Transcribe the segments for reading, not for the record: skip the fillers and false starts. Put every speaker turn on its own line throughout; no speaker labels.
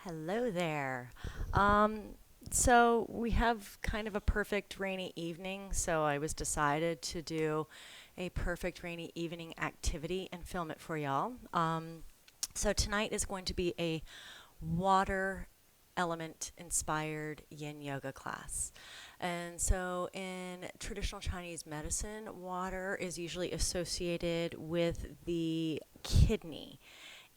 Hello there. Um, so we have kind of a perfect rainy evening, so I was decided to do a perfect rainy evening activity and film it for y'all. So tonight is going to be a water element inspired yin yoga class. And so in traditional Chinese medicine, water is usually associated with the kidney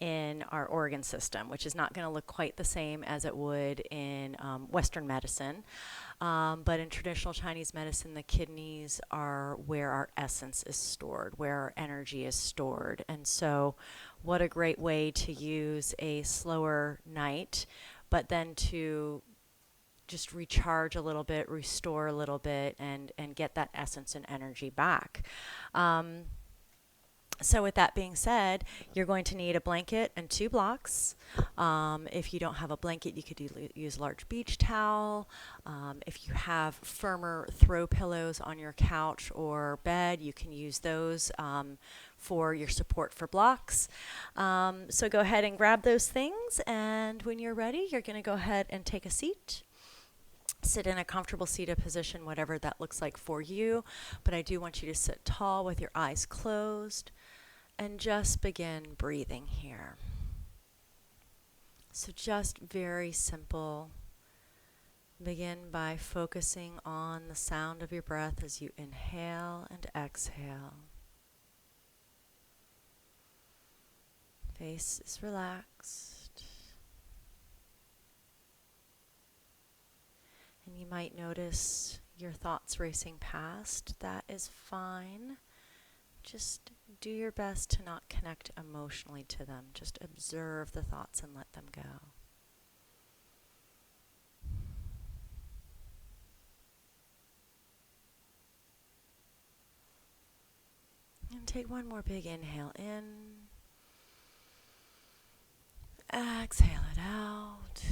in our organ system, which is not going to look quite the same as it would in Western medicine. But in traditional Chinese medicine, the kidneys are where our essence is stored, where our energy is stored. And so, what a great way to use a slower night, but then to just recharge a little bit, restore a little bit, and get that essence and energy back. Um, so with that being said, you're going to need a blanket and two blocks. If you don't have a blanket, you could use a large beach towel. If you have firmer throw pillows on your couch or bed, you can use those for your support for blocks. So go ahead and grab those things, and when you're ready, you're going to go ahead and take a seat. Sit in a comfortable seated position, whatever that looks like for you. But I do want you to sit tall with your eyes closed and just begin breathing here. So, just very simple. Begin by focusing on the sound of your breath as you inhale and exhale. Face is relaxed. And you might notice your thoughts racing past. That is fine. Just do your best to not connect emotionally to them. Just observe the thoughts and let them go. And take one more big inhale in. Exhale it out.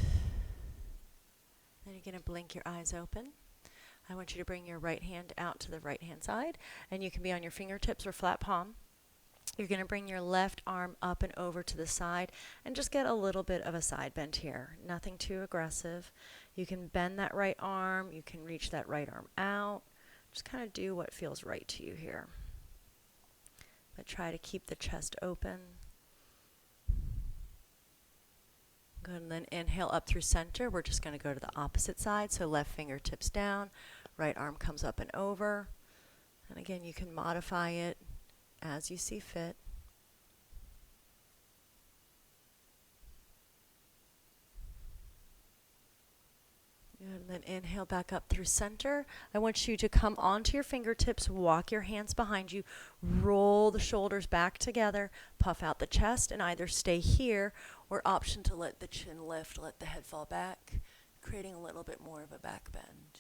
Then you're going to blink your eyes open. I want you to bring your right hand out to the right hand side, and you can be on your fingertips or flat palm. You're going to bring your left arm up and over to the side and just get a little bit of a side bend here. Nothing too aggressive. You can bend that right arm. You can reach that right arm out. Just kind of do what feels right to you here. But try to keep the chest open. Good, and then inhale up through center. We're just going to go to the opposite side. So left fingertips down, right arm comes up and over. And again, you can modify it as you see fit. Good, and then inhale back up through center. I want you to come onto your fingertips, walk your hands behind you, roll the shoulders back together, puff out the chest, and either stay here or option to let the chin lift, let the head fall back, creating a little bit more of a back bend.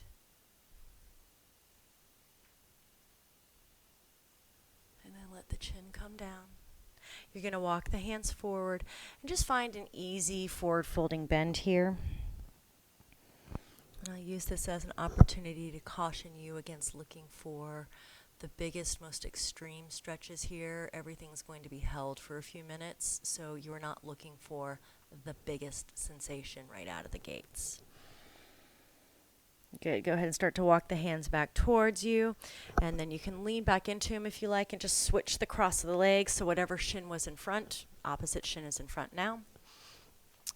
And then let the chin come down. You're going to walk the hands forward and just find an easy forward folding bend here. And I'll use this as an opportunity to caution you against looking for the biggest, most extreme stretches here. Everything's going to be held for a few minutes, so you're not looking for the biggest sensation right out of the gates. Good. Go ahead and start to walk the hands back towards you, and then you can lean back into them if you like and just switch the cross of the legs, so whatever shin was in front, opposite shin is in front now.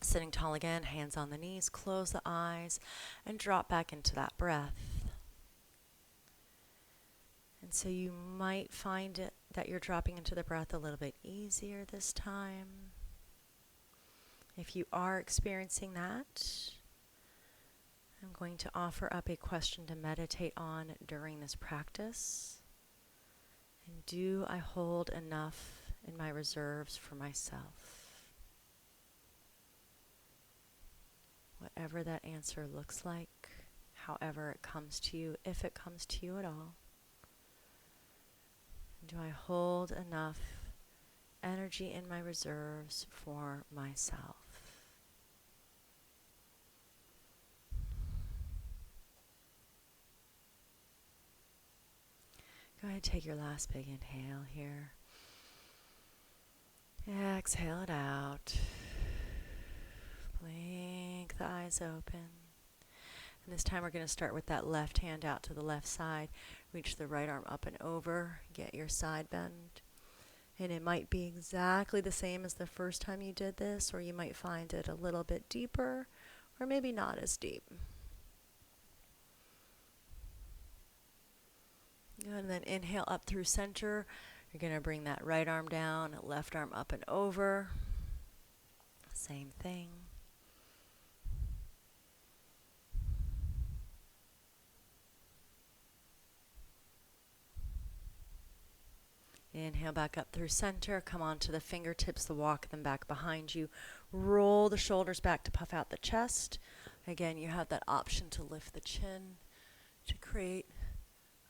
Sitting tall again, hands on the knees, close the eyes, and drop back into that breath. And so you might find it that you're dropping into the breath a little bit easier this time. If you are experiencing that, I'm going to offer up a question to meditate on during this practice. And do I hold enough in my reserves for myself? Whatever that answer looks like, however it comes to you, if it comes to you at all. Do I hold enough energy in my reserves for myself? Go ahead and take your last big inhale here. Exhale it out. Blink. the eyes open. And this time we're going to start with that left hand out to the left side. Reach the right arm up and over. Get your side bend. And it might be exactly the same as the first time you did this, or you might find it a little bit deeper, or maybe not as deep. Good, and then inhale up through center. You're going to bring that right arm down, left arm up and over. Same thing. Inhale back up through center. Come on to the fingertips, walk them back behind you. Roll the shoulders back to puff out the chest. Again, you have that option to lift the chin to create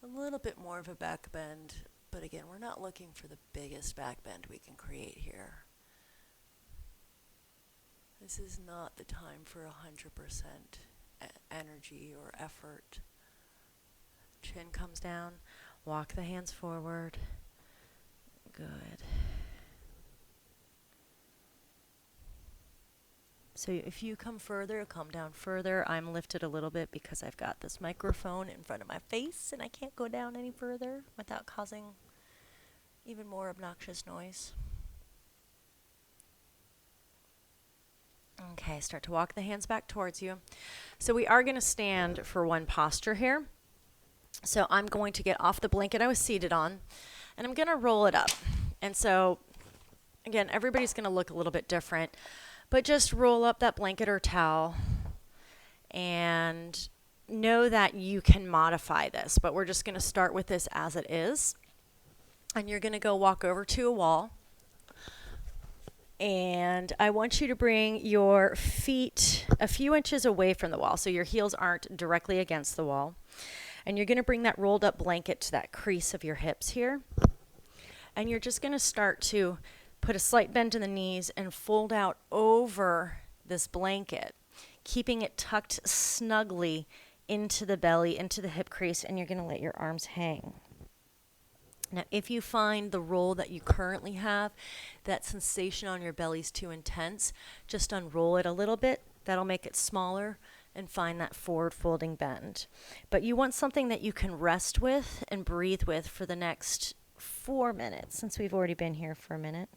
a little bit more of a back bend. But again, we're not looking for the biggest back bend we can create here. This is not the time for 100% energy or effort. Chin comes down. Walk the hands forward. Good. So if you come further, come down further. I'm lifted a little bit because I've got this microphone in front of my face and I can't go down any further without causing even more obnoxious noise. Okay, start to walk the hands back towards you. So we are going to stand for one posture here. So I'm going to get off the blanket I was seated on, and I'm going to roll it up. And so, again, everybody's going to look a little bit different, but just roll up that blanket or towel and know that you can modify this, but we're just going to start with this as it is. And you're going to go walk over to a wall. And I want you to bring your feet a few inches away from the wall so your heels aren't directly against the wall. And you're going to bring that rolled up blanket to that crease of your hips here. And you're just going to start to put a slight bend in the knees and fold out over this blanket, keeping it tucked snugly into the belly, into the hip crease, and you're going to let your arms hang. Now, if you find the roll that you currently have, that sensation on your belly is too intense, just unroll it a little bit. That'll make it smaller and find that forward folding bend. But you want something that you can rest with and breathe with for the next 4 minutes, since we've already been here for a minute.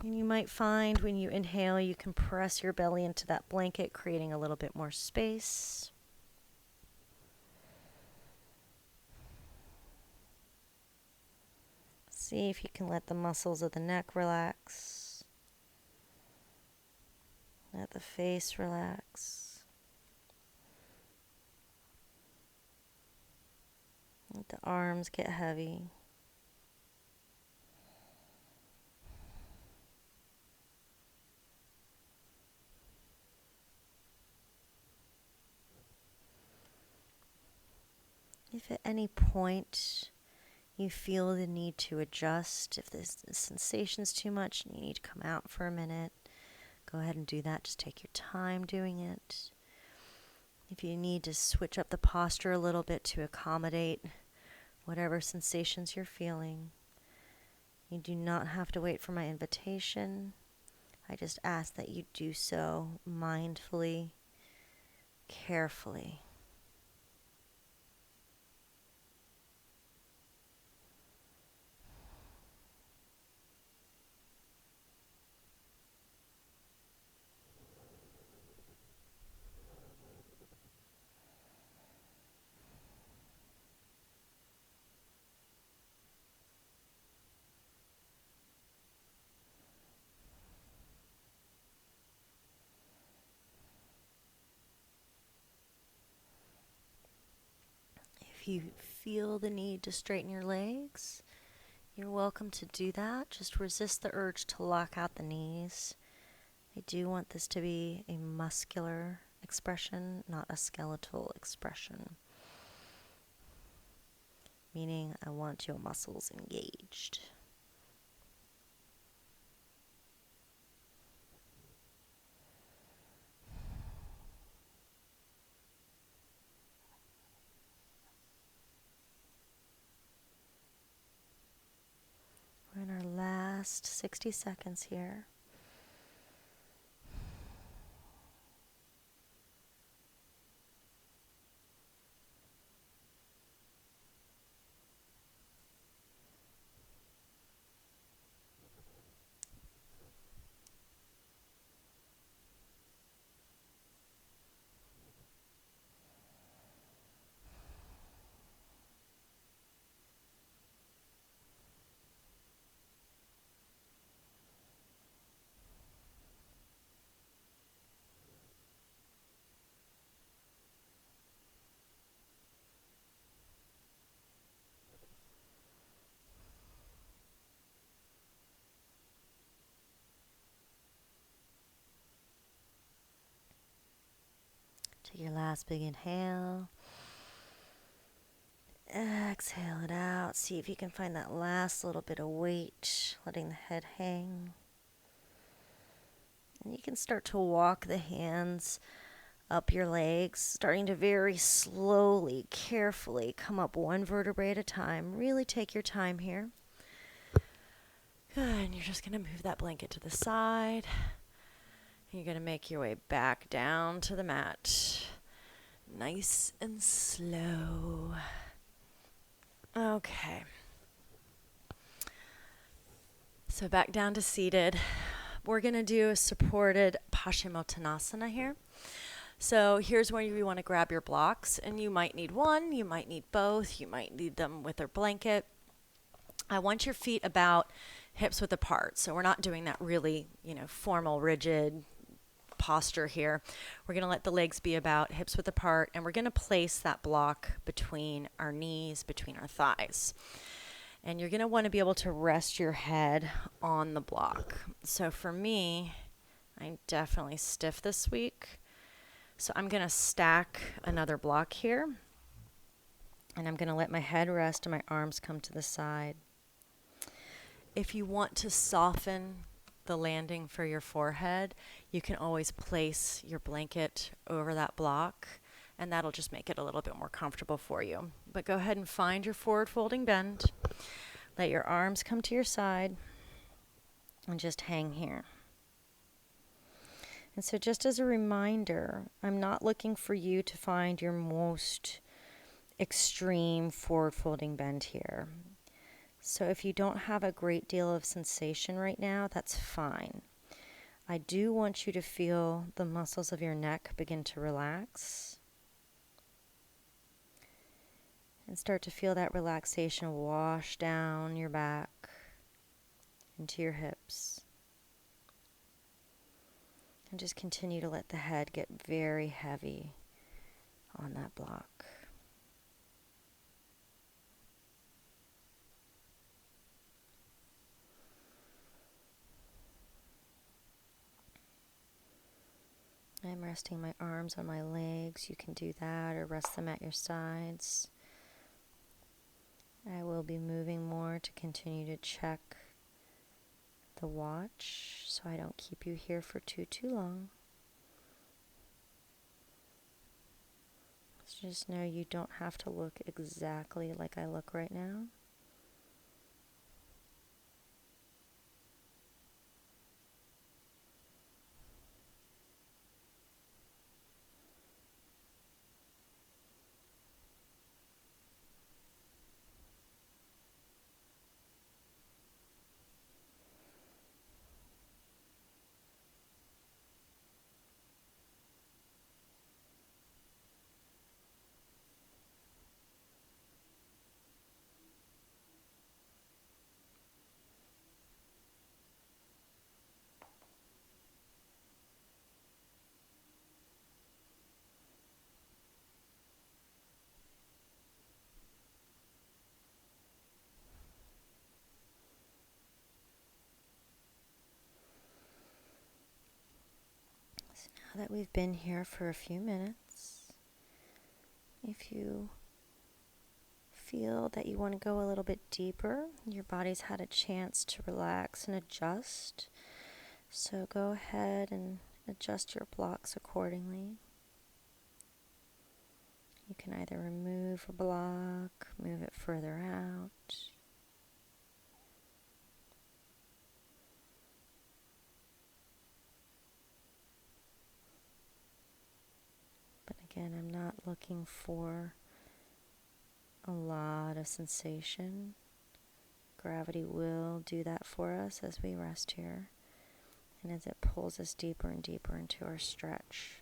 And you might find when you inhale, you can press your belly into that blanket, creating a little bit more space. See if you can let the muscles of the neck relax. Let the face relax. Let the arms get heavy. If at any point you feel the need to adjust, if the sensation's too much and you need to come out for a minute, go ahead and do that. Just take your time doing it. If you need to switch up the posture a little bit to accommodate whatever sensations you're feeling, you do not have to wait for my invitation. I just ask that you do so mindfully, carefully. If you feel the need to straighten your legs, you're welcome to do that. Just resist the urge to lock out the knees. I do want this to be a muscular expression, not a skeletal expression. Meaning I want your muscles engaged. We're in our last 60 seconds here. last big inhale. Exhale it out. See if you can find that last little bit of weight, letting the head hang. And you can start to walk the hands up your legs, starting to very slowly, carefully come up one vertebrae at a time. Really take your time here. Good. And you're just going to move that blanket to the side. You're going to make your way back down to the mat. Nice and slow. Okay. So back down to seated. We're going to do a supported Paschimottanasana here. So here's where you want to grab your blocks, and you might need one, you might need both, you might need them with a blanket. I want your feet about hips width apart. So we're not doing that really, formal, rigid posture here. We're going to let the legs be about hips width apart, and we're going to place that block between our knees, between our thighs. And you're going to want to be able to rest your head on the block. So for me, I'm definitely stiff this week. So I'm going to stack another block here. And I'm going to let my head rest and my arms come to the side. If you want to soften the landing for your forehead, you can always place your blanket over that block, and that'll just make it a little bit more comfortable for you. But go ahead and find your forward folding bend. Let your arms come to your side and just hang here. And so just as a reminder, I'm not looking for you to find your most extreme forward folding bend here. So if you don't have a great deal of sensation right now, that's fine. I do want you to feel the muscles of your neck begin to relax. And start to feel that relaxation wash down your back into your hips. And just continue to let the head get very heavy on that block. I'm resting my arms on my legs. You can do that or rest them at your sides. I will be moving more to continue to check the watch so I don't keep you here for too long. So just know you don't have to look exactly like I look right now. Now that we've been here for a few minutes, if you feel that you want to go a little bit deeper, your body's had a chance to relax and adjust, so go ahead and adjust your blocks accordingly. You can either remove a block, move it further out. But again, I'm not looking for a lot of sensation. Gravity will do that for us as we rest here and as it pulls us deeper and deeper into our stretch.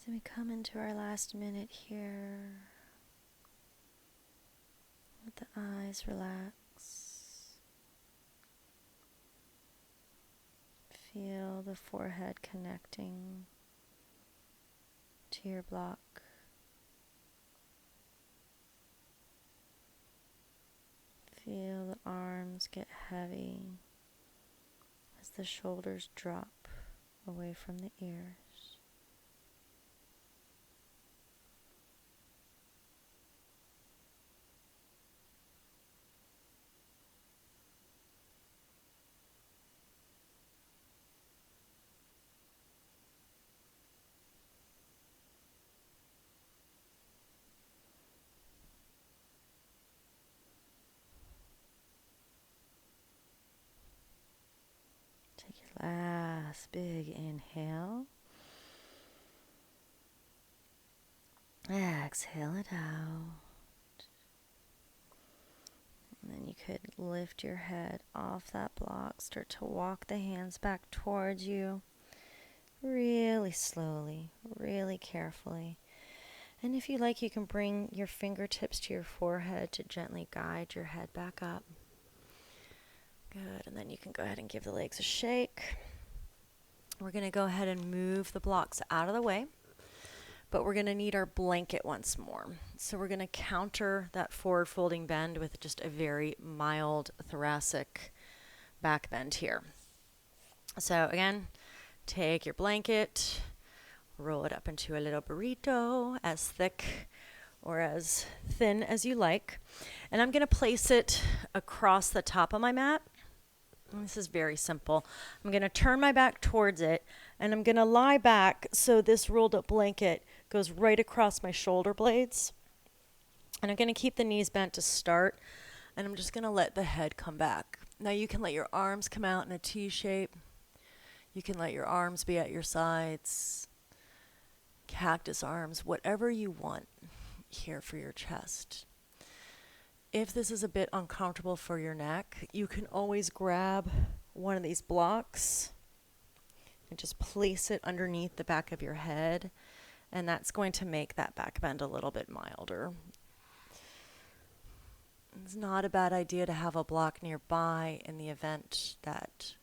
As we come into our last minute here, let the eyes relax. Feel the forehead connecting to your block. Feel the arms get heavy as the shoulders drop away from the ears. Take your last big inhale. Exhale it out. And then you could lift your head off that block. Start to walk the hands back towards you. Really slowly, really carefully. And if you like, you can bring your fingertips to your forehead to gently guide your head back up. Good. And then you can go ahead and give the legs a shake. We're going to go ahead and move the blocks out of the way. But we're going to need our blanket once more. So we're going to counter that forward folding bend with just a very mild thoracic back bend here. So again, take your blanket, roll it up into a little burrito, as thick or as thin as you like. And I'm going to place it across the top of my mat. And this is very simple. I'm going to turn my back towards it, and I'm going to lie back so this rolled up blanket goes right across my shoulder blades. And I'm going to keep the knees bent to start, and I'm just going to let the head come back. Now you can let your arms come out in a T shape. You can let your arms be at your sides, cactus arms, whatever you want here for your chest. If this is a bit uncomfortable for your neck, you can always grab one of these blocks and just place it underneath the back of your head, and that's going to make that back bend a little bit milder. It's not a bad idea to have a block nearby in the event that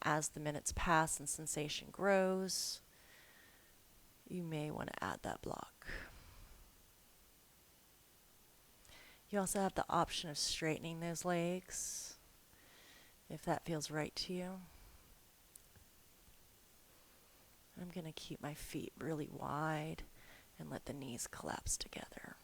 as the minutes pass and sensation grows, you may want to add that block. You also have the option of straightening those legs if that feels right to you. I'm going to keep my feet really wide and let the knees collapse together.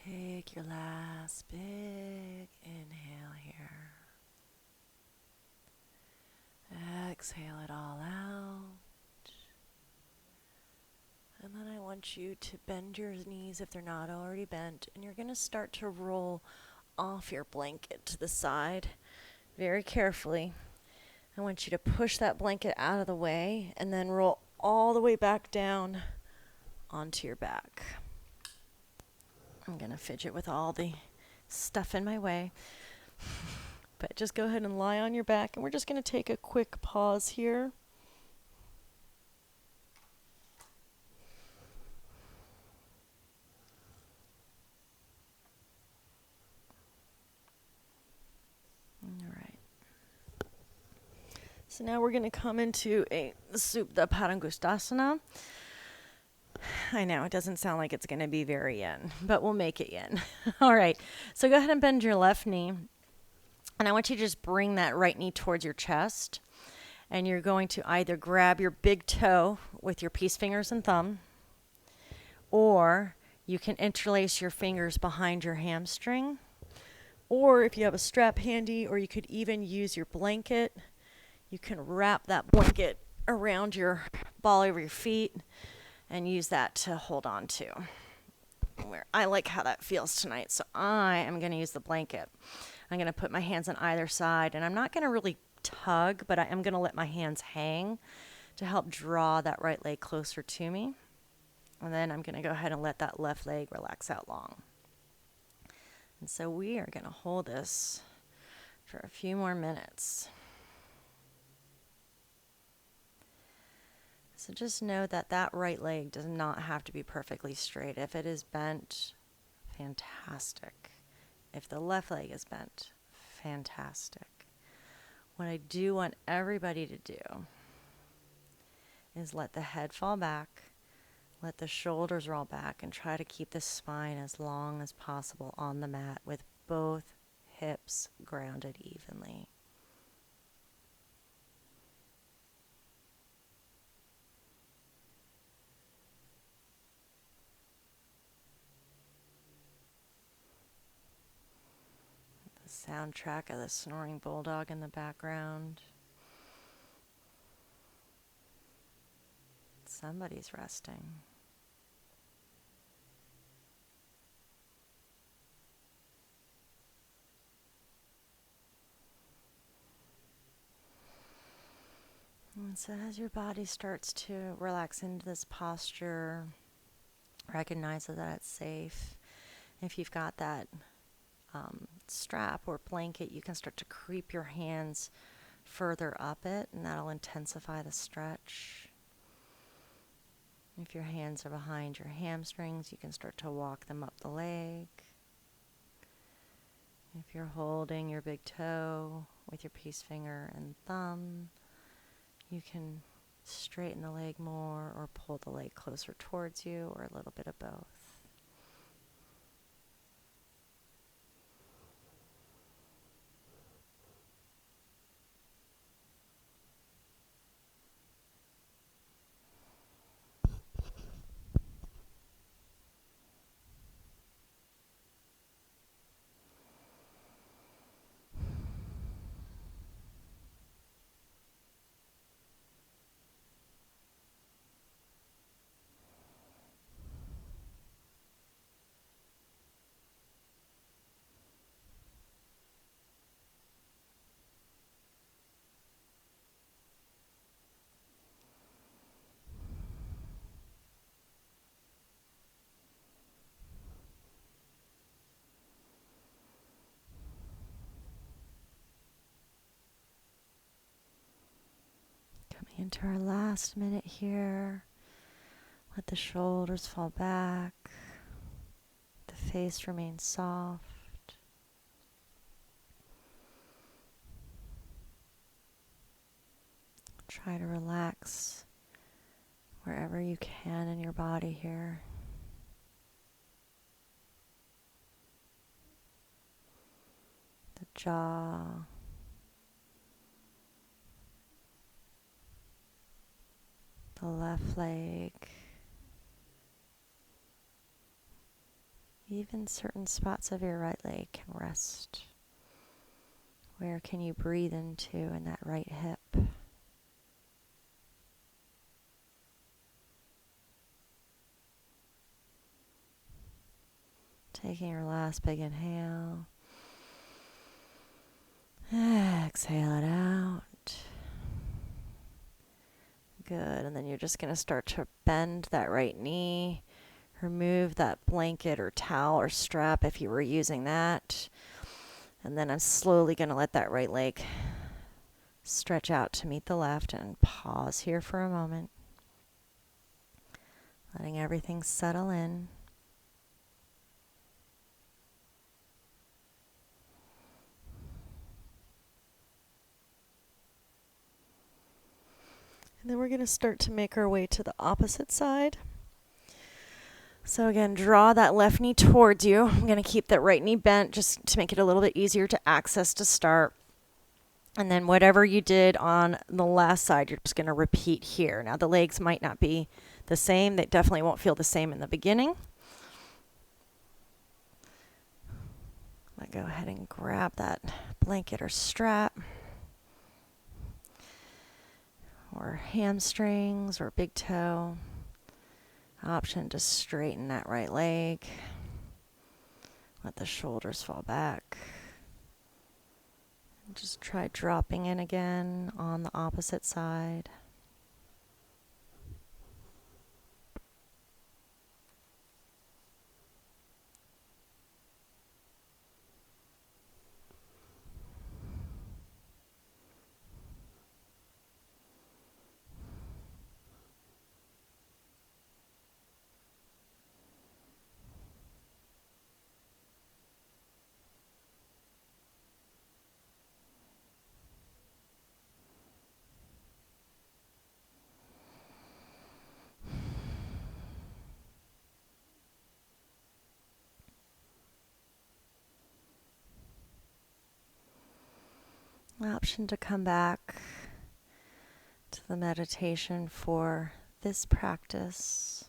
Take your last big inhale here. Exhale it all out. And then I want you to bend your knees if they're not already bent. And you're going to start to roll off your blanket to the side very carefully. I want you to push that blanket out of the way and then roll all the way back down onto your back. I'm going to fidget with all the stuff in my way. But just go ahead and lie on your back, and we're just going to take a quick pause here. All right. So now we're going to come into the Parangustasana. I know, it doesn't sound like it's going to be very yin, but we'll make it yin. All right. So go ahead and bend your left knee. And I want you to just bring that right knee towards your chest. And you're going to either grab your big toe with your peace fingers and thumb, or you can interlace your fingers behind your hamstring. Or if you have a strap handy, or you could even use your blanket, you can wrap that blanket around your ball over your feet and use that to hold on to. I like how that feels tonight, so I am going to use the blanket. I'm going to put my hands on either side, and I'm not going to really tug, but I am going to let my hands hang to help draw that right leg closer to me. And then I'm going to go ahead and let that left leg relax out long. And so we are going to hold this for a few more minutes. So just know that that right leg does not have to be perfectly straight. If it is bent, fantastic. If the left leg is bent, fantastic. What I do want everybody to do is let the head fall back, let the shoulders roll back, and try to keep the spine as long as possible on the mat with both hips grounded evenly. The soundtrack of the snoring bulldog in the background. Somebody's resting. And so as your body starts to relax into this posture, recognize that it's safe. If you've got that strap or blanket, you can start to creep your hands further up it, and that'll intensify the stretch. If your hands are behind your hamstrings, you can start to walk them up the leg. If you're holding your big toe with your peace finger and thumb, you can straighten the leg more or pull the leg closer towards you, or a little bit of both. Coming into our last minute here, let the shoulders fall back, the face remain soft. Try to relax wherever you can in your body here. The jaw, the left leg, Even certain spots of your right leg can rest. Where can you breathe into in that right hip? Taking your last big inhale. Exhale it out. Good. And then you're just going to start to bend that right knee. Remove that blanket or towel or strap if you were using that. And then I'm slowly going to let that right leg stretch out to meet the left and pause here for a moment. Letting everything settle in. And then we're going to start to make our way to the opposite side. So again, draw that left knee towards you. I'm going to keep that right knee bent just to make it a little bit easier to access to start. And then whatever you did on the last side, you're just going to repeat here. Now the legs might not be the same. They definitely won't feel the same in the beginning. I'll go ahead and grab that blanket or strap. Or hamstrings or big toe. Option to straighten that right leg. Let the shoulders fall back. Just try dropping in again on the opposite side. Option to come back to the meditation for this practice.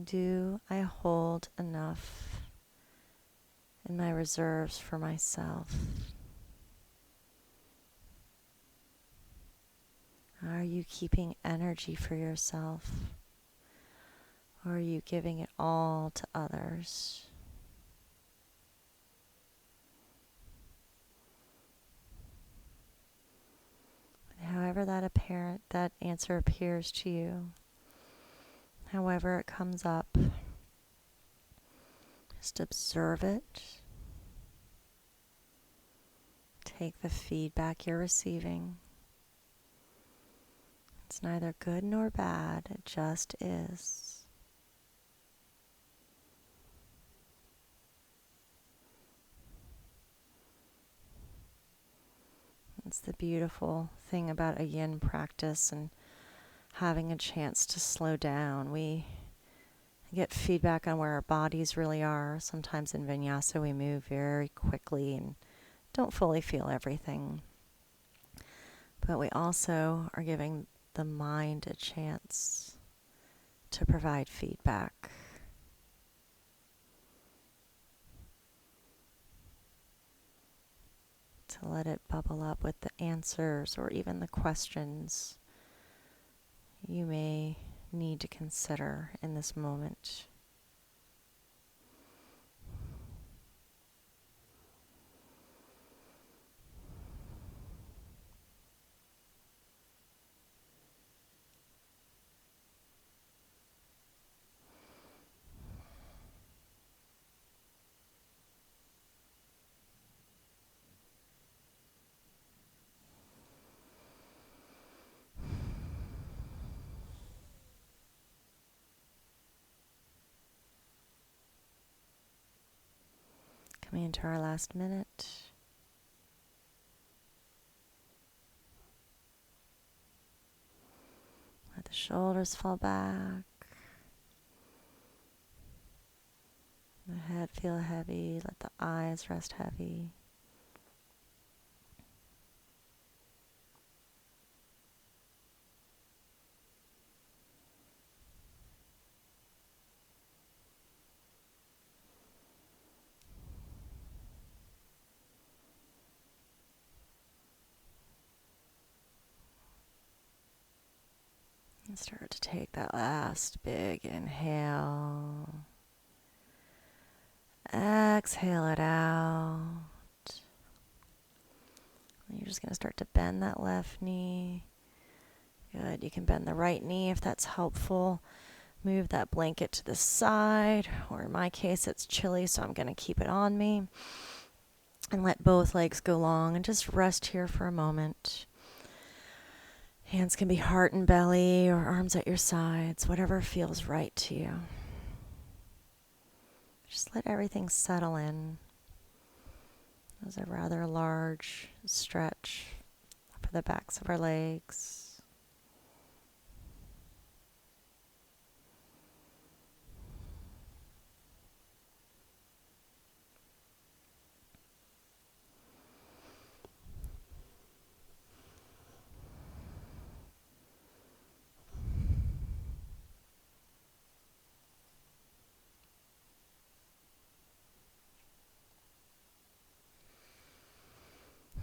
Do I hold enough in my reserves for myself? Are you keeping energy for yourself? Or are you giving it all to others? However that answer appears to you, however it comes up, just observe it. Take the feedback you're receiving. It's neither good nor bad, it just is. It's the beautiful thing about a yin practice and having a chance to slow down. We get feedback on where our bodies really are. Sometimes in vinyasa we move very quickly and don't fully feel everything. But we also are giving the mind a chance to provide feedback. To let it bubble up with the answers or even the questions you may need to consider in this moment. Coming into our last minute. Let the shoulders fall back. The head feel heavy. Let the eyes rest heavy. Start to take that last big inhale. Exhale it out. You're just going to start to bend that left knee. Good. You can bend the right knee if that's helpful. Move that blanket to the side, or in my case, it's chilly, so I'm going to keep it on me. And let both legs go long and just rest here for a moment. Hands can be heart and belly or arms at your sides, whatever feels right to you. Just let everything settle in. There's a rather large stretch for the backs of our legs.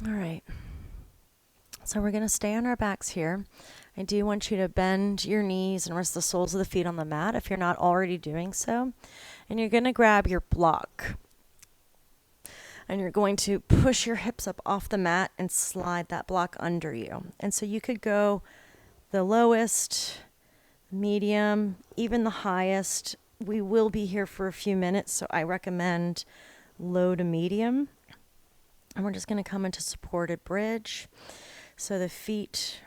All right. So we're going to stay on our backs here. I do want you to bend your knees and rest the soles of the feet on the mat if you're not already doing so. And you're going to grab your block. And you're going to push your hips up off the mat and slide that block under you. And so you could go the lowest, medium, even the highest. We will be here for a few minutes, so I recommend low to medium. And we're just going to come into supported bridge. So the feet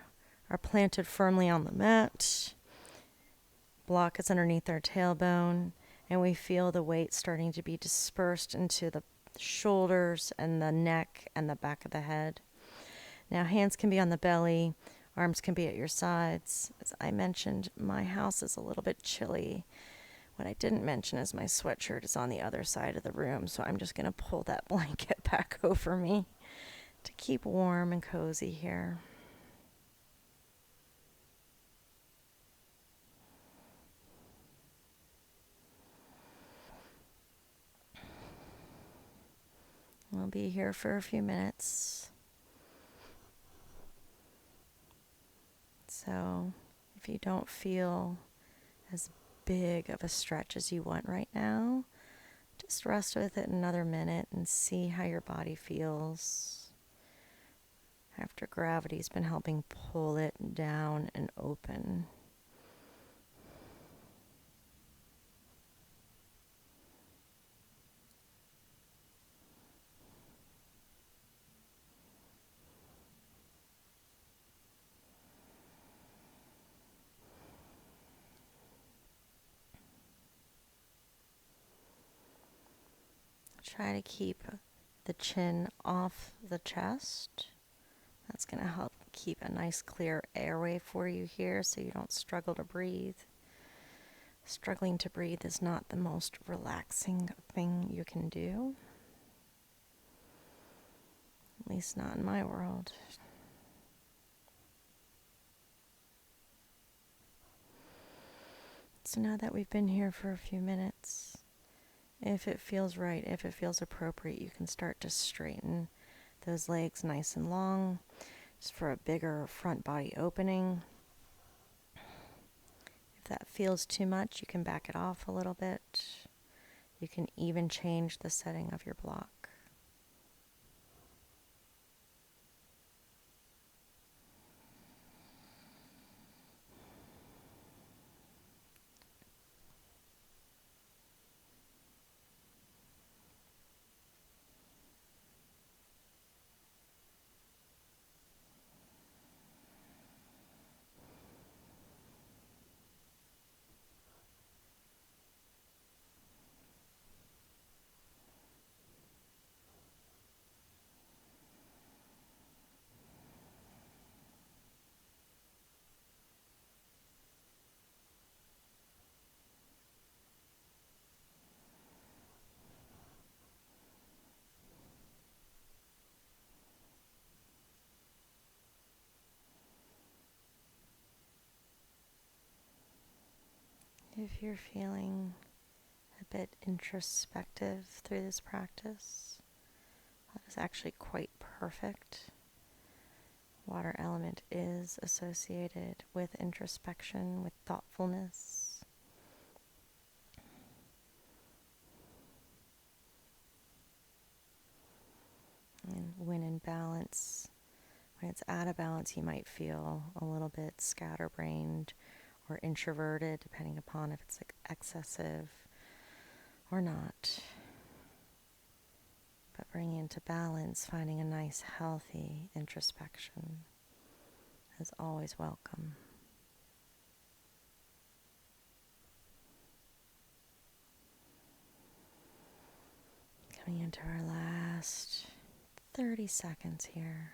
are planted firmly on the mat. Block is underneath our tailbone. And we feel the weight starting to be dispersed into the shoulders and the neck and the back of the head. Now hands can be on the belly. Arms can be at your sides. As I mentioned, my house is a little bit chilly. What I didn't mention is my sweatshirt is on the other side of the room, so I'm just going to pull that blanket back over me to keep warm and cozy here. We'll be here for a few minutes. So if you don't feel as big of a stretch as you want right now, just rest with it another minute and see how your body feels after gravity's been helping pull it down and open. Try to keep the chin off the chest. That's going to help keep a nice clear airway for you here so you don't struggle to breathe. Struggling to breathe is not the most relaxing thing you can do. At least not in my world. So now that we've been here for a few minutes, if it feels right, if it feels appropriate, you can start to straighten those legs nice and long, just for a bigger front body opening. If that feels too much, you can back it off a little bit. You can even change the setting of your block. If you're feeling a bit introspective through this practice, that is actually quite perfect.
Water element is associated with introspection, with thoughtfulness. And when in balance, when it's out of balance, you might feel a little bit scatterbrained or introverted, depending upon if it's like excessive or not. But bringing into balance, finding a nice, healthy introspection is always welcome. Coming into our last 30 seconds here.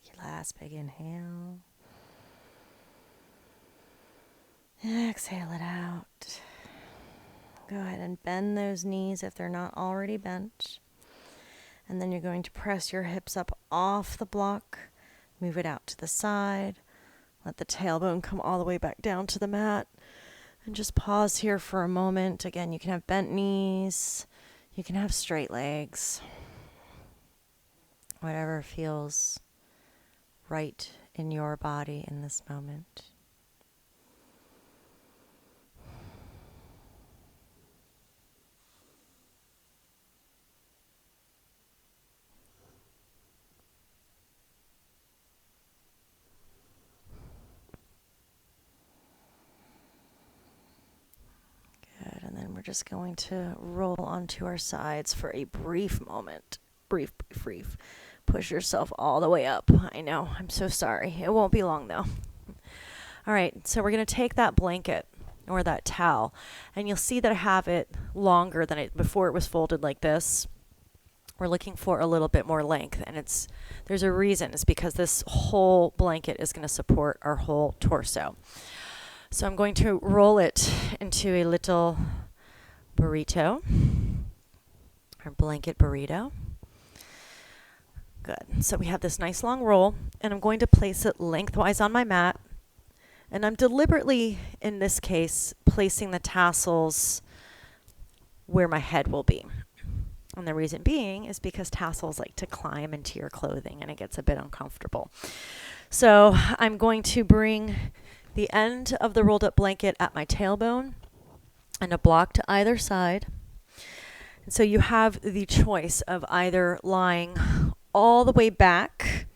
Take your last big inhale. Exhale it out. Go ahead and bend those knees if they're not already bent. And then you're going to press your hips up off the block. Move it out to the side. Let the tailbone come all the way back down to the mat. And just pause here for a moment. Again, you can have bent knees. You can have straight legs. Whatever feels right in your body in this moment. Good, and then we're just going to roll onto our sides for a brief moment. Brief. Push yourself all the way up. I know, I'm so sorry. It won't be long though. All right, so we're going to take that blanket or that towel, and you'll see that I have it longer than it before it was folded like this. We're looking for a little bit more length, and there's a reason. It's because this whole blanket is going to support our whole torso. So I'm going to roll it into a little burrito, or blanket burrito. Good. So we have this nice long roll, and I'm going to place it lengthwise on my mat. And I'm deliberately, in this case, placing the tassels where my head will be. And the reason being is because tassels like to climb into your clothing and it gets a bit uncomfortable. So I'm going to bring the end of the rolled up blanket at my tailbone and a block to either side. And so you have the choice of either lying all the way back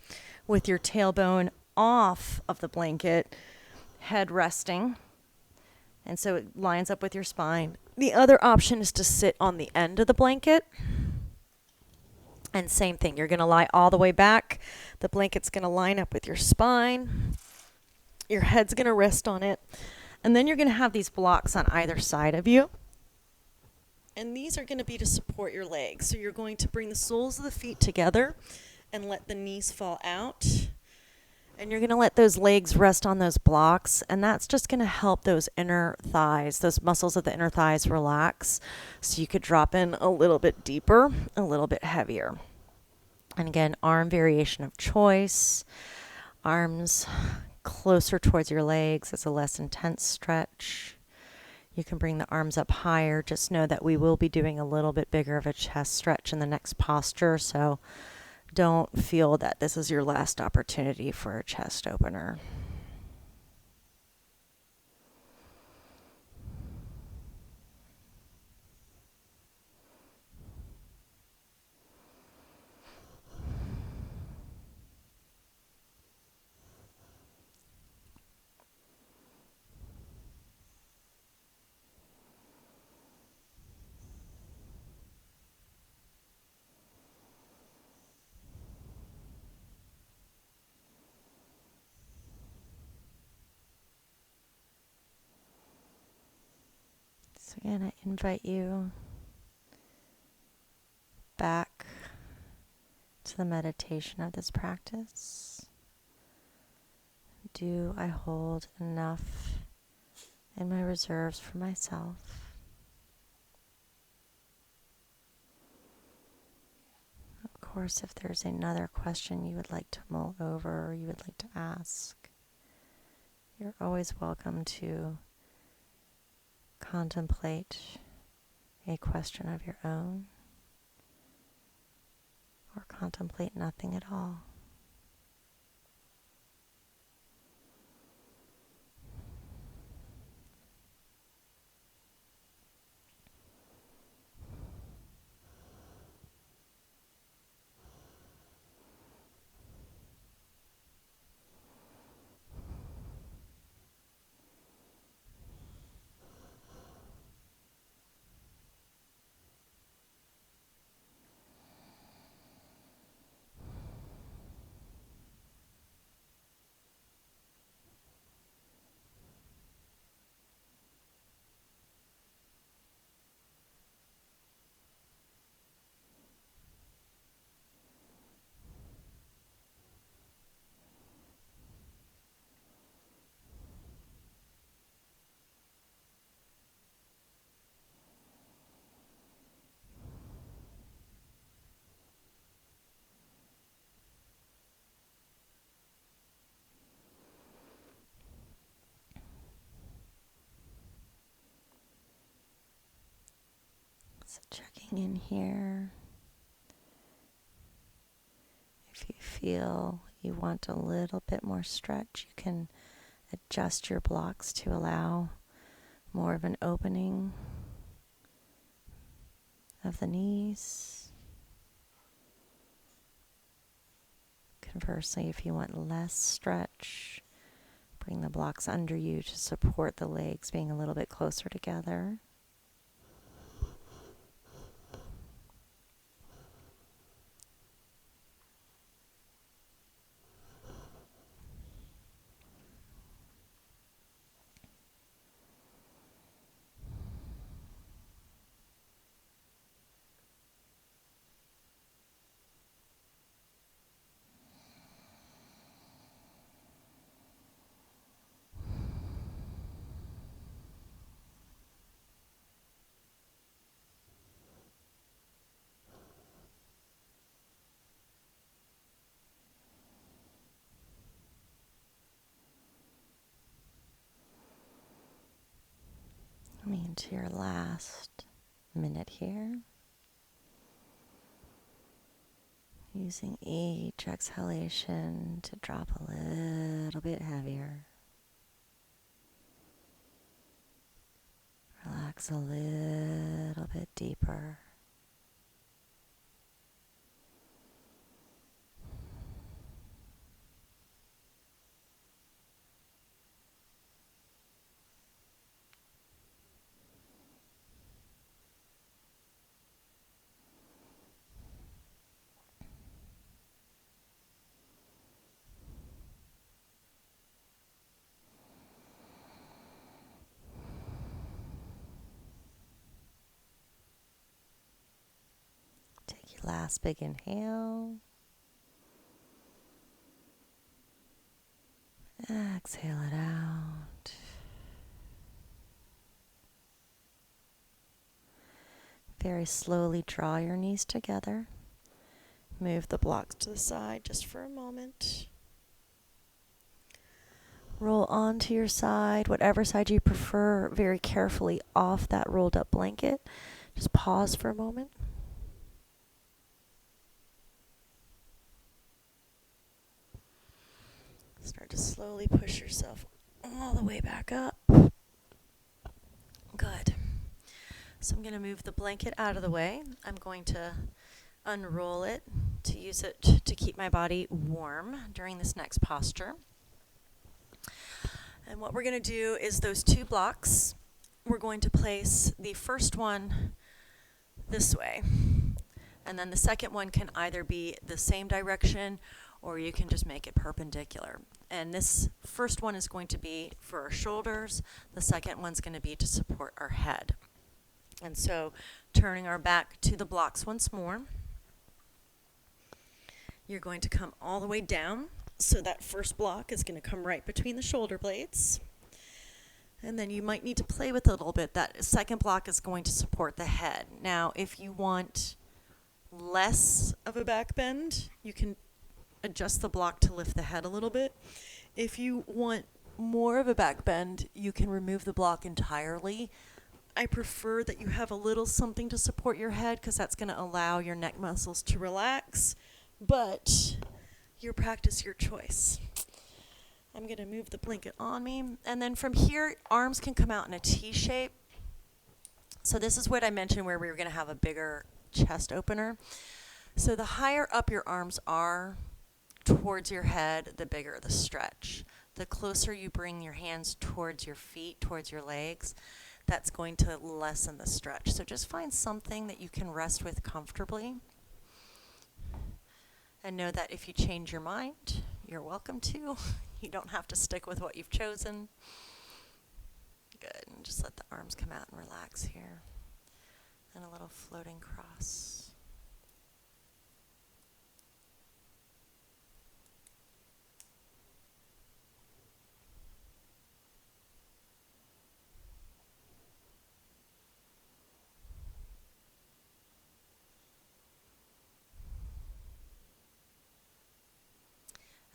with your tailbone off of the blanket, head resting, and so it lines up with your spine. The other option is to sit on the end of the blanket. And same thing, you're going to lie all the way back. The blanket's going to line up with your spine. Your head's going to rest on it. And then you're going to have these blocks on either side of you. And these are going to be to support your legs. So you're going to bring the soles of the feet together and let the knees fall out. And you're going to let those legs rest on those blocks, and that's just going to help those inner thighs, those muscles of the inner thighs relax, so you could drop in a little bit deeper, a little bit heavier. And again, arm variation of choice. Arms closer towards your legs as a less intense stretch. You can bring the arms up higher. Just know that we will be doing a little bit bigger of a chest stretch in the next posture, so don't feel that this is your last opportunity for a chest opener. So again, I invite you back to the meditation of this practice? Do I hold enough in my reserves for myself? Of course, if there's another question you would like to mull over or you would like to ask, you're always welcome to contemplate a question of your own or contemplate nothing at all. So checking in here. If you feel you want a little bit more stretch, you can adjust your blocks to allow more of an opening of the knees. Conversely, if you want less stretch, bring the blocks under you to support the legs being a little bit closer together. Coming into your last minute here. Using each exhalation to drop a little bit heavier. Relax a little bit deeper. Take your last big inhale. Exhale it out. Very slowly draw your knees together. Move the blocks to the side just for a moment. Roll onto your side, whatever side you prefer, very carefully off that rolled up blanket. Just pause for a moment. Start to slowly push yourself all the way back up. Good. So I'm going to move the blanket out of the way. I'm going to unroll it to use it to keep my body warm during this next posture. And what we're going to do is those two blocks, we're going to place the first one this way. And then the second one can either be the same direction or you can just make it perpendicular. And this first one is going to be for our shoulders. The second one's going to be to support our head. And so turning our back to the blocks once more. You're going to come all the way down. So that first block is going to come right between the shoulder blades. And then you might need to play with it a little bit. That second block is going to support the head. Now, if you want less of a back bend, you can adjust the block to lift the head a little bit. If you want more of a back bend, you can remove the block entirely. I prefer that you have a little something to support your head because that's going to allow your neck muscles to relax. But your practice, your choice. I'm going to move the blanket on me. And then from here, arms can come out in a T shape. So this is what I mentioned where we were going to have a bigger chest opener. So the higher up your arms are towards your head, the bigger the stretch. The closer you bring your hands towards your feet, towards your legs, that's going to lessen the stretch. So just find something that you can rest with comfortably. And know that if you change your mind, you're welcome to. You don't have to stick with what you've chosen. Good. And just let the arms come out and relax here. And a little floating cross.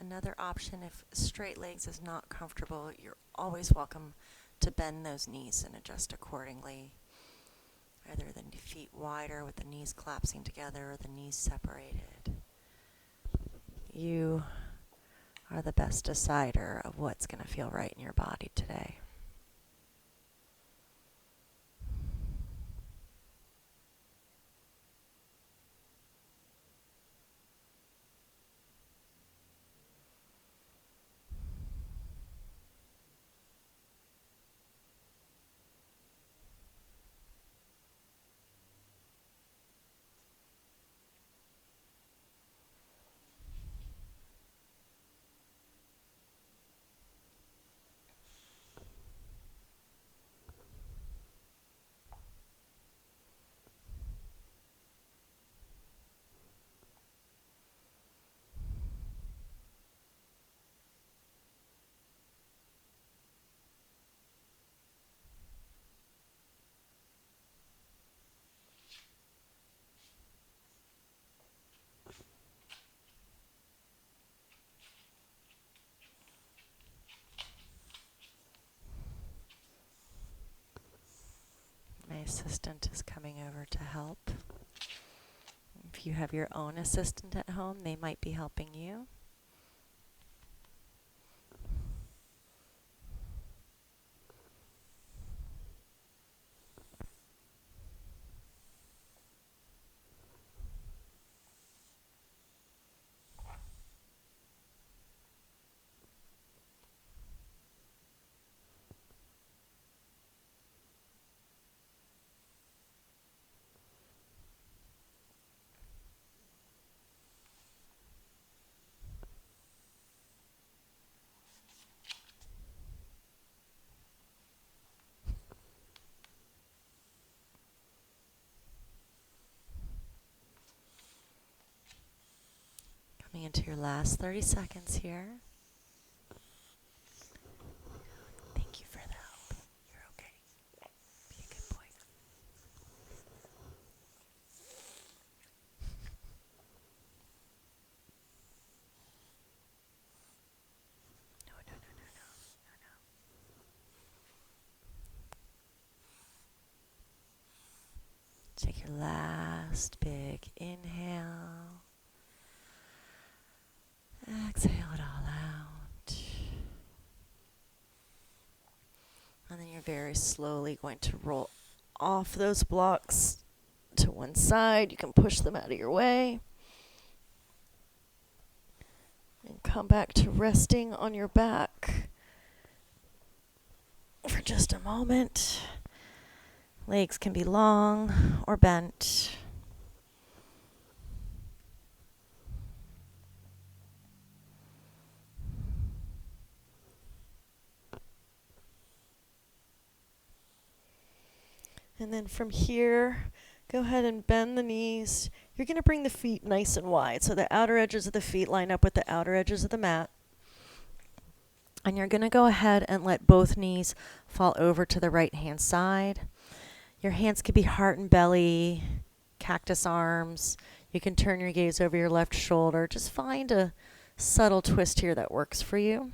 Another option, if straight legs is not comfortable, you're always welcome to bend those knees and adjust accordingly. Either the feet wider with the knees collapsing together or the knees separated. You are the best decider of what's going to feel right in your body today. My assistant is coming over to help. If you have your own assistant at home, they might be helping you. Coming into your last 30 seconds here. Thank you for the help. You're okay. Be a good boy. No, no, no, no, no, no, no. Take your last big inhale. Exhale it all out. And then you're very slowly going to roll off those blocks to one side. You can push them out of your way. And come back to resting on your back for just a moment. Legs can be long or bent. And then from here, go ahead and bend the knees. You're going to bring the feet nice and wide. So the outer edges of the feet line up with the outer edges of the mat. And you're going to go ahead and let both knees fall over to the right hand side. Your hands could be heart and belly, cactus arms. You can turn your gaze over your left shoulder. Just find a subtle twist here that works for you.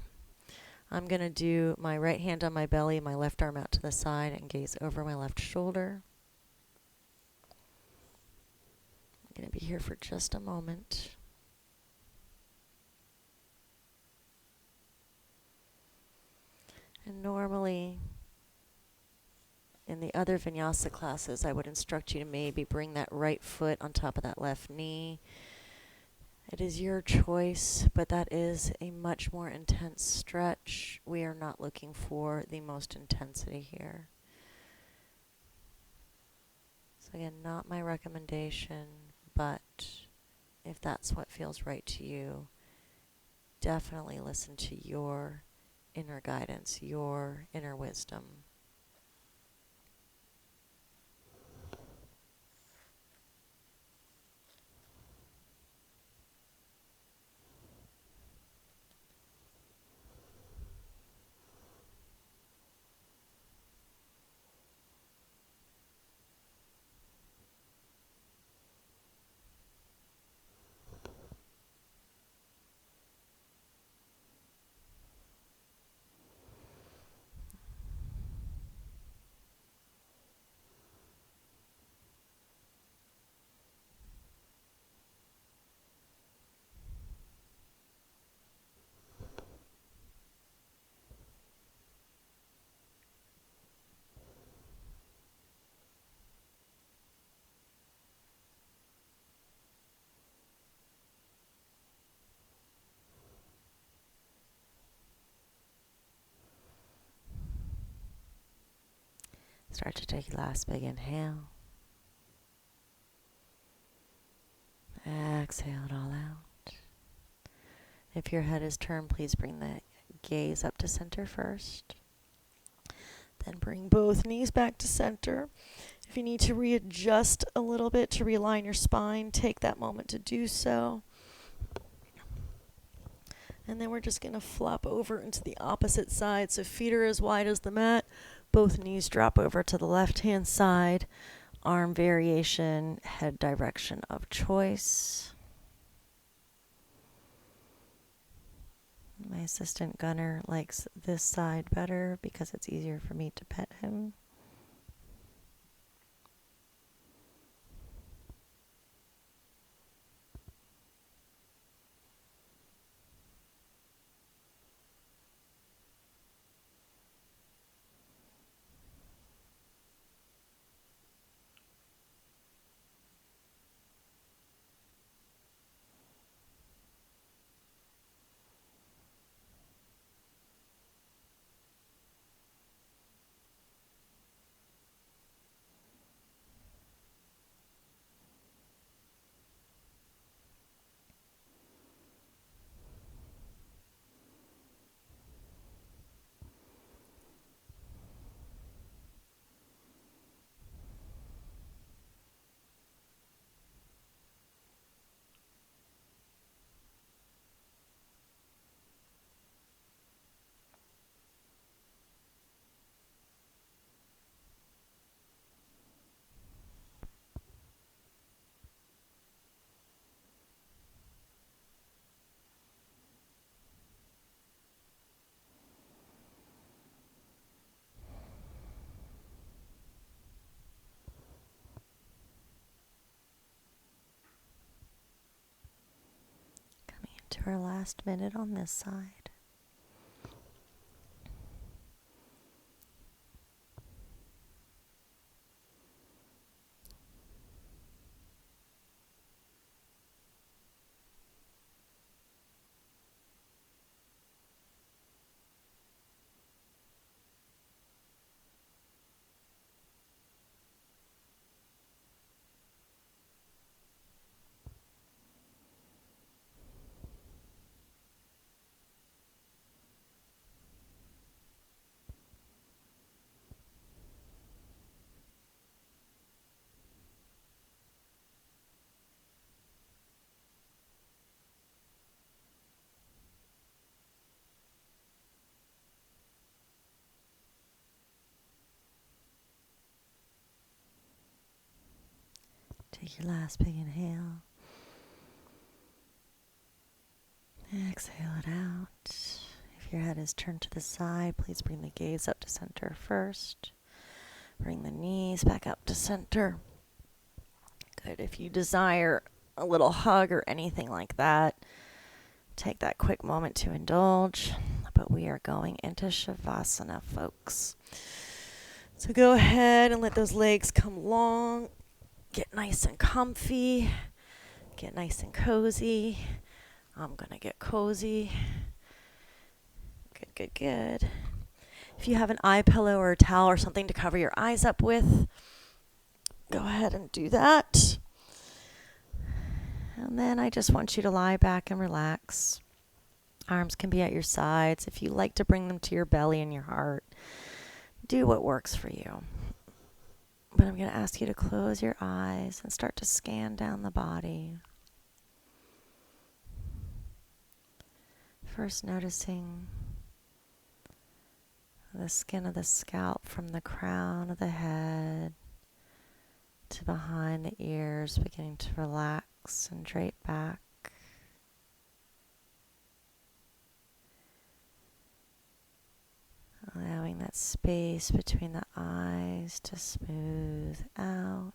I'm going to do my right hand on my belly, my left arm out to the side, and gaze over my left shoulder. I'm going to be here for just a moment. And normally, in the other vinyasa classes, I would instruct you to maybe bring that right foot on top of that left knee. It is your choice, but that is a much more intense stretch. We are not looking for the most intensity here. So again, not my recommendation, but if that's what feels right to you, definitely listen to your inner guidance, your inner wisdom. Start to take your last big inhale. Exhale it all out. If your head is turned, please bring the gaze up to center first. Then bring both knees back to center. If you need to readjust a little bit to realign your spine, take that moment to do so. And then we're just going to flop over into the opposite side. So feet are as wide as the mat. Both knees drop over to the left-hand side. Arm variation, head direction of choice. My assistant Gunner likes this side better because it's easier for me to pet him. Coming into our last minute on this side. Take your last big inhale. Exhale it out. If your head is turned to the side, please bring the gaze up to center first. Bring the knees back up to center. Good. If you desire a little hug or anything like that, take that quick moment to indulge. But we are going into Shavasana, folks. So go ahead and let those legs come long. Get nice and comfy. Get nice and cozy. I'm going to get cozy. Good, good, good. If you have an eye pillow or a towel or something to cover your eyes up with, go ahead and do that. And then I just want you to lie back and relax. Arms can be at your sides. If you like to bring them to your belly and your heart, do what works for you. But I'm going to ask you to close your eyes and start to scan down the body. First noticing the skin of the scalp from the crown of the head to behind the ears, beginning to relax and drape back. Allowing that space between the eyes to smooth out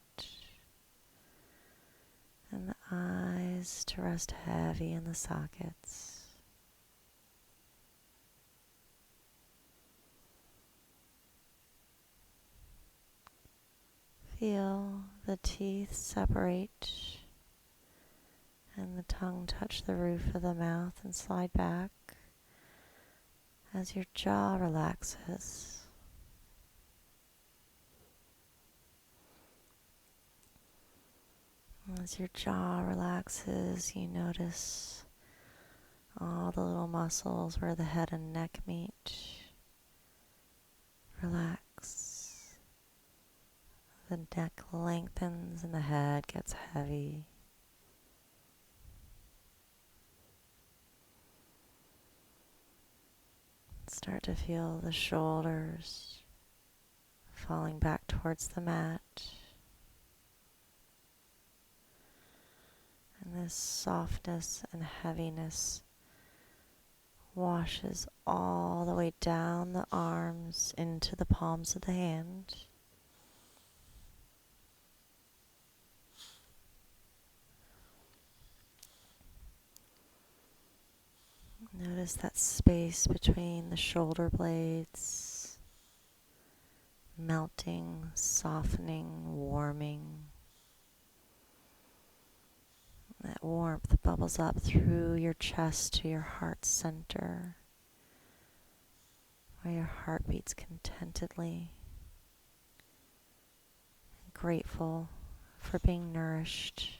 and the eyes to rest heavy in the sockets. Feel the teeth separate and the tongue touch the roof of the mouth and slide back as your jaw relaxes. As your jaw relaxes, you notice all the little muscles where the head and neck meet. Relax. The neck lengthens and the head gets heavy. Start to feel the shoulders falling back towards the mat. And this softness and heaviness washes all the way down the arms into the palms of the hand. Notice that space between the shoulder blades, melting, softening, warming. That warmth bubbles up through your chest to your heart center, where your heart beats contentedly, grateful for being nourished.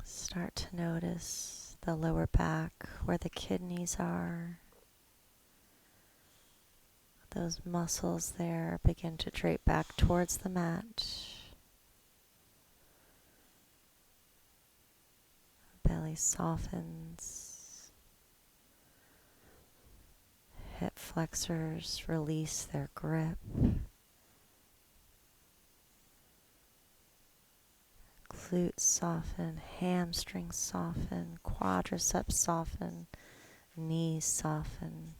Start to notice the lower back where the kidneys are. Those muscles there begin to drape back towards the mat. Belly softens. Hip flexors release their grip. Glutes soften, hamstrings soften, quadriceps soften, knees soften.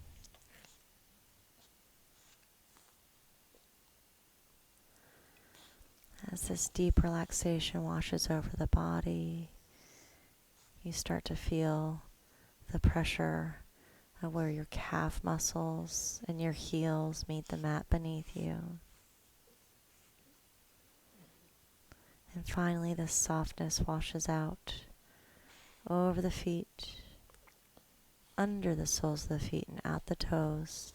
As this deep relaxation washes over the body, you start to feel the pressure of where your calf muscles and your heels meet the mat beneath you. And finally, this softness washes out over the feet, under the soles of the feet, and out the toes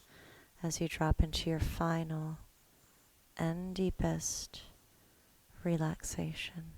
as you drop into your final and deepest relaxation.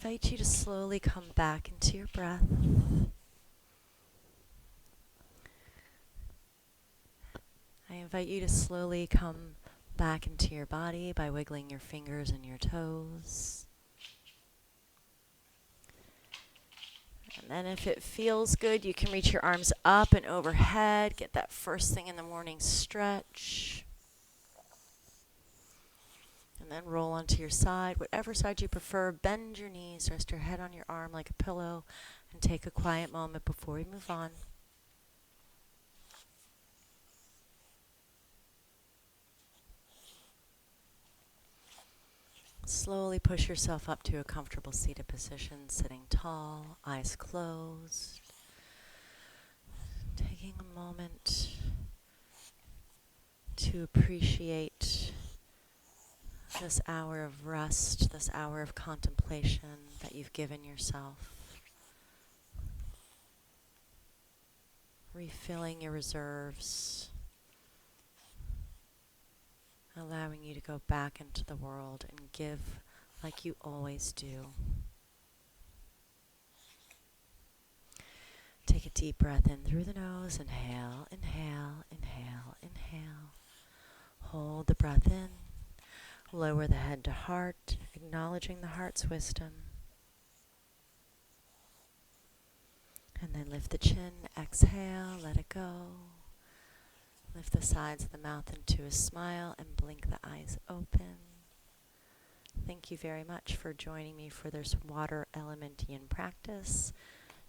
invite you to slowly come back into your breath. I invite you to slowly come back into your body by wiggling your fingers and your toes. And then if it feels good, you can reach your arms up and overhead. Get that first thing in the morning stretch. And then roll onto your side, whatever side you prefer. Bend your knees, rest your head on your arm like a pillow, and take a quiet moment before we move on. Slowly push yourself up to a comfortable seated position, sitting tall, eyes closed. Taking a moment to appreciate this hour of rest, this hour of contemplation that you've given yourself. Refilling your reserves, allowing you to go back into the world and give like you always do. Take a deep breath in through the nose. Inhale, inhale, inhale, inhale. Hold the breath in. Lower the head to heart, acknowledging the heart's wisdom. And then lift the chin, exhale, let it go. Lift the sides of the mouth into a smile and blink the eyes open. Thank you very much for joining me for this water elementian practice.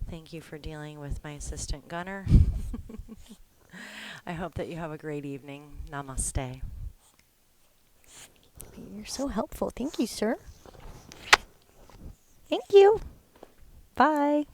Thank you for dealing with my assistant Gunner. I hope that you have a great evening. Namaste.
You're so helpful. Thank you, sir. Thank you. Bye.